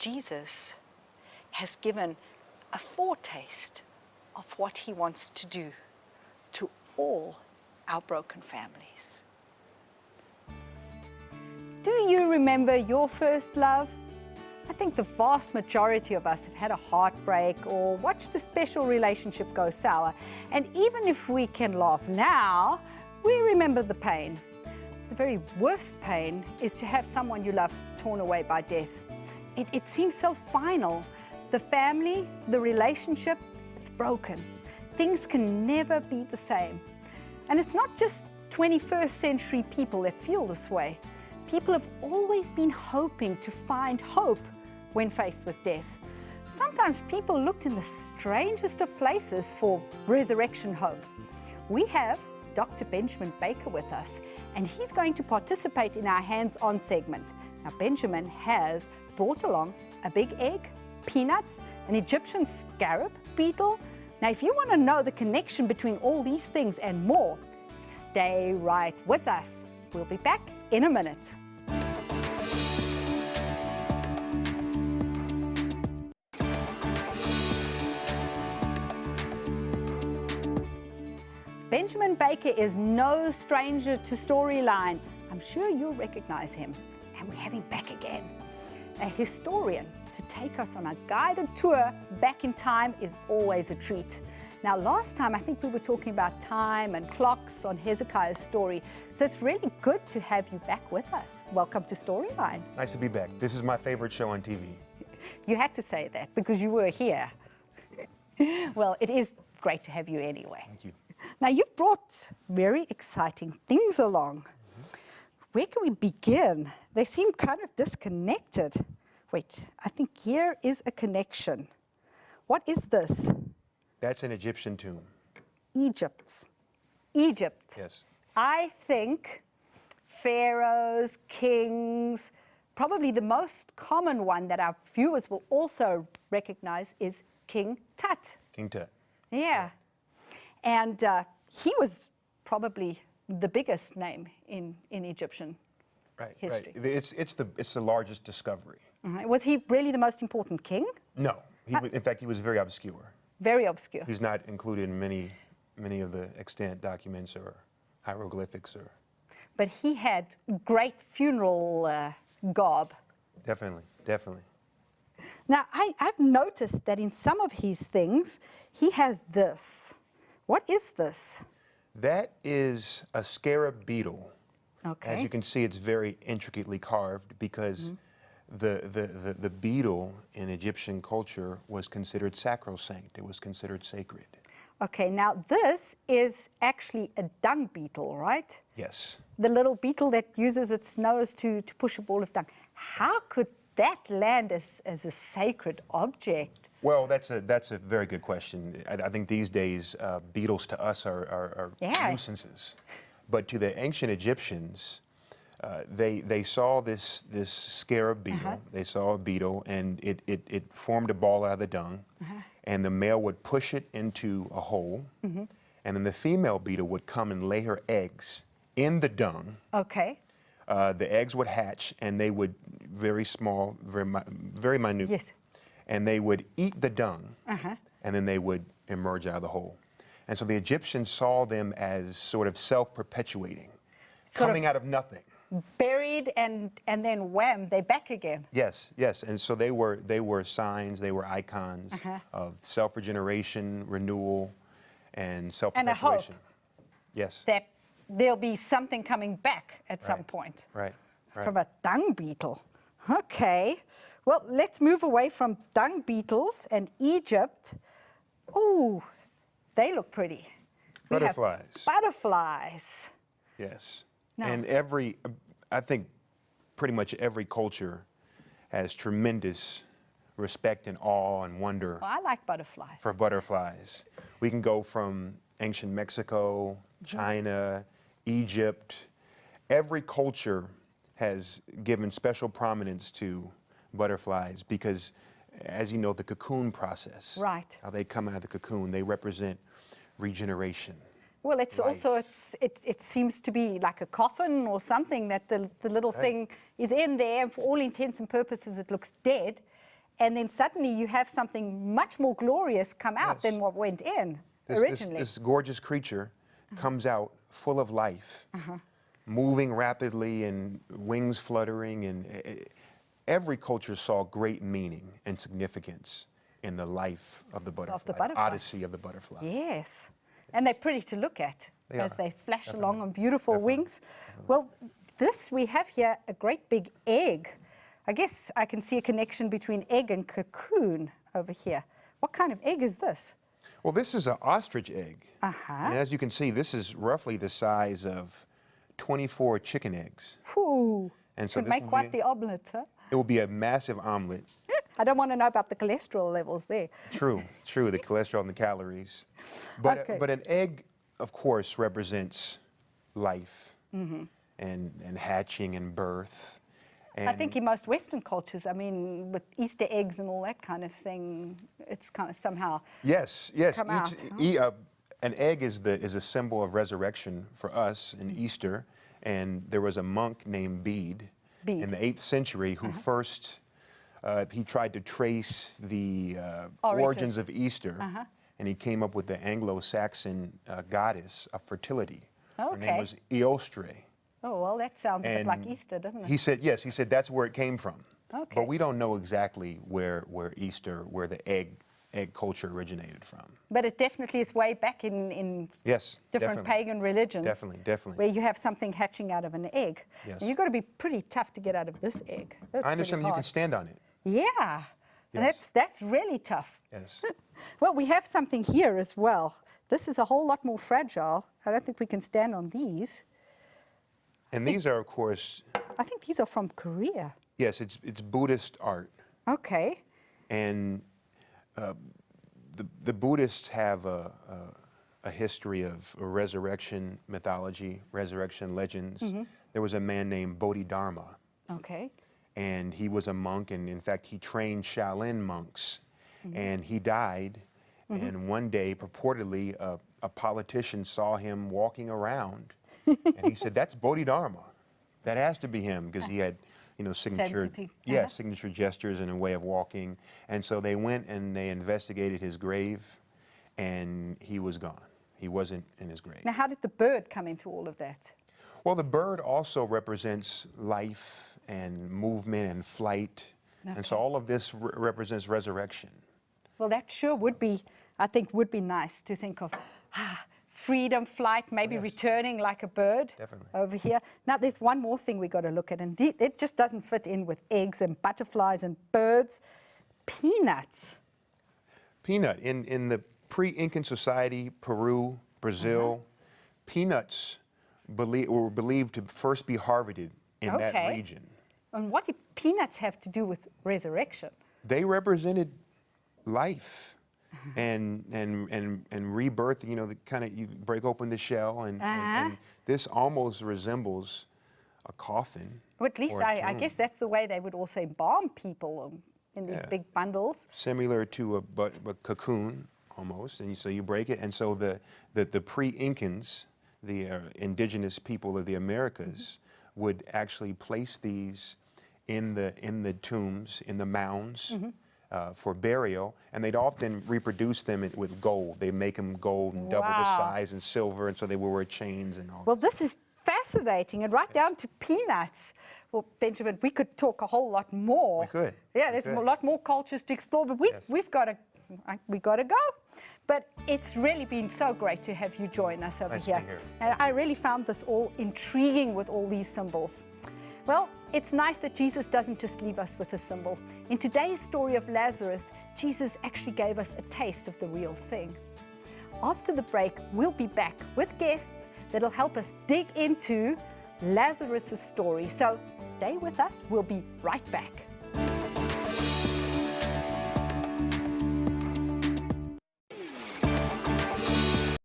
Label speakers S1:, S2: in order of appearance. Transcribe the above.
S1: Jesus has given a foretaste of what he wants to do to all our broken families. Do you remember your first love? I think the vast majority of us have had a heartbreak or watched a special relationship go sour. And even if we can laugh now, we remember the pain. The very worst pain is to have someone you love torn away by death. It seems so final. The family, the relationship, it's broken. Things can never be the same. And it's not just 21st century people that feel this way. People have always been hoping to find hope when faced with death. Sometimes people looked in the strangest of places for resurrection hope. We have Dr. Benjamin Baker with us, and he's going to participate in our hands-on segment. Now, Benjamin has brought along a big egg, peanuts, an Egyptian scarab beetle. Now, if you want to know the connection between all these things and more, stay right with us. We'll be back in a minute. Benjamin Baker is no stranger to Storyline. I'm sure you'll recognize him. And we have him back again. A historian to take us on a guided tour back in time is always a treat. Now, last time I think we were talking about time and clocks on Hezekiah's story, so it's really good to have you back with us. Welcome to Storyline.
S2: Nice to be back. This is my favorite show on TV.
S1: You had to say that because you were here. Well, it is great to have you anyway.
S2: Thank you.
S1: Now, you've brought very exciting things along. Where can we begin? They seem kind of disconnected. Wait, I think here is a connection. What is this?
S2: That's an Egyptian tomb.
S1: Egypt.
S2: Yes.
S1: I think pharaohs, kings, probably the most common one that our viewers will also recognize is King Tut.
S2: King Tut.
S1: Yeah. And he was probably the biggest name in Egyptian history.
S2: Right. It's the largest discovery.
S1: Was he really the most important king?
S2: No. In fact, he was very obscure.
S1: Very obscure.
S2: He's not included in many of the extant documents or hieroglyphics or.
S1: But he had great funeral garb.
S2: Definitely.
S1: Now, I've noticed that in some of his things, he has this. What is this?
S2: That is a scarab beetle.
S1: Okay.
S2: As you can see, it's very intricately carved because the beetle in Egyptian culture was considered sacrosanct. It was considered sacred.
S1: Okay, now this is actually a dung beetle, right?
S2: Yes.
S1: The little beetle that uses its nose to push a ball of dung. How could that land as a sacred object?
S2: Well, that's a very good question. I think these days beetles to us are nuisances, but to the ancient Egyptians, they saw this scarab beetle. They saw a beetle, and it formed a ball out of the dung, and the male would push it into a hole, and then the female beetle would come and lay her eggs in the dung.
S1: Okay.
S2: The eggs would hatch, and they would very small, very minute.
S1: Yes.
S2: And they would eat the dung, and then they would emerge out of the hole. And so the Egyptians saw them as sort of self-perpetuating, coming out of nothing.
S1: Buried and then wham, they're back again.
S2: Yes. And so they were signs, they were icons of self-regeneration, renewal, and self-perpetuation.
S1: And a hope.
S2: Yes.
S1: That there'll be something coming back at some point.
S2: Right.
S1: From a dung beetle. Okay. Well, let's move away from dung beetles and Egypt. Oh, they look pretty.
S2: Butterflies.
S1: Butterflies.
S2: Yes.
S1: No.
S2: And I think pretty much every culture has tremendous respect and awe and wonder.
S1: Oh, I like butterflies.
S2: For butterflies. We can go from ancient Mexico, China, Egypt. Every culture has given special prominence to butterflies because, as you know, the cocoon process.
S1: Right.
S2: How they come out of the cocoon, they represent regeneration.
S1: Well, it's
S2: life.
S1: also, it seems to be like a coffin or something that the little thing is in there, and for all intents and purposes it looks dead. and then suddenly you have something much more glorious come out than what went in originally.
S2: This gorgeous creature comes out full of life, moving rapidly and wings fluttering, and every culture saw great meaning and significance in the life of the butterfly, odyssey of the butterfly.
S1: Yes, and they're pretty to look at as they flash along on beautiful wings. Well, this we have here a great big egg. I guess I can see a connection between egg and cocoon over here. What kind of egg is this?
S2: Well, this is an ostrich egg. And as you can see, this is roughly the size of 24 chicken eggs.
S1: Whew.
S2: And so
S1: could make quite the omelette, huh?
S2: It will be a massive omelet.
S1: I don't want to know about the cholesterol levels there.
S2: True, the cholesterol and the calories. But, but an egg, of course, represents life and hatching and birth. And
S1: I think in most Western cultures, I mean, with Easter eggs and all that kind of thing, it's kind of somehow come out.
S2: An egg is a symbol of resurrection for us in Easter, and there was a monk named Bede in the 8th century who first he tried to trace the origins of Easter, and he came up with the Anglo-Saxon goddess of fertility. Her name was Eostre.
S1: Oh, well, that sounds a bit like Easter, doesn't it?
S2: He said, yes, he said that's where it came from.
S1: Okay.
S2: But we don't know exactly where Easter, where the egg culture originated from.
S1: But it definitely is way back in different pagan religions.
S2: Definitely.
S1: Where you have something hatching out of an egg.
S2: Yes.
S1: You've got to be pretty tough to get out of this egg. That's
S2: I understand that you can stand on it.
S1: Yeah.
S2: Yes.
S1: That's really tough.
S2: Yes.
S1: Well, we have something here as well. This is a whole lot more fragile. I don't think we can stand on these.
S2: And these are, of course...
S1: I think these are from Korea.
S2: Yes, it's Buddhist art.
S1: Okay.
S2: And the Buddhists have a history of resurrection mythology, resurrection legends. There was a man named Bodhidharma.
S1: Okay.
S2: And he was a monk, and in fact, he trained Shaolin monks. And he died, and one day, purportedly, a politician saw him walking around, and he said, "That's Bodhidharma. That has to be him," because he had, signature gestures and a way of walking. And so they went and they investigated his grave, and he was gone. He wasn't in his grave.
S1: Now, how did the bird come into all of that?
S2: Well, the bird also represents life and movement and flight. Okay. And so all of this represents resurrection.
S1: Well, that sure would be, I think, would be nice to think of. Freedom, flight, maybe returning like a bird over here. Now, there's one more thing we got to look at, and it just doesn't fit in with eggs and butterflies and birds. Peanuts.
S2: Peanut. In the pre-Incan society, Peru, Brazil, peanuts were believed to first be harvested in that region. And
S1: what did peanuts have to do with resurrection?
S2: They represented life. And rebirth, the kind of, you break open the shell, and this almost resembles a coffin.
S1: Well, at least I guess that's the way they would also embalm people in these big bundles.
S2: Similar to a cocoon, almost, and so you break it. And so the pre-Incans, the indigenous people of the Americas, would actually place these in the tombs, in the mounds, for burial, and they'd often reproduce them with gold. They make them gold and double the size, and silver, and so they would wear chains and all.
S1: Well, this is fascinating, and right down to peanuts. Well, Benjamin, we could talk a whole lot more.
S2: We could.
S1: Yeah, there's a lot more cultures to explore, but we've got to go. But it's really been so great to have you join us over here. And I really found this all intriguing with all these symbols. Well, it's nice that Jesus doesn't just leave us with a symbol. In today's story of Lazarus, Jesus actually gave us a taste of the real thing. After the break, we'll be back with guests that'll help us dig into Lazarus' story. So stay with us. We'll be right back.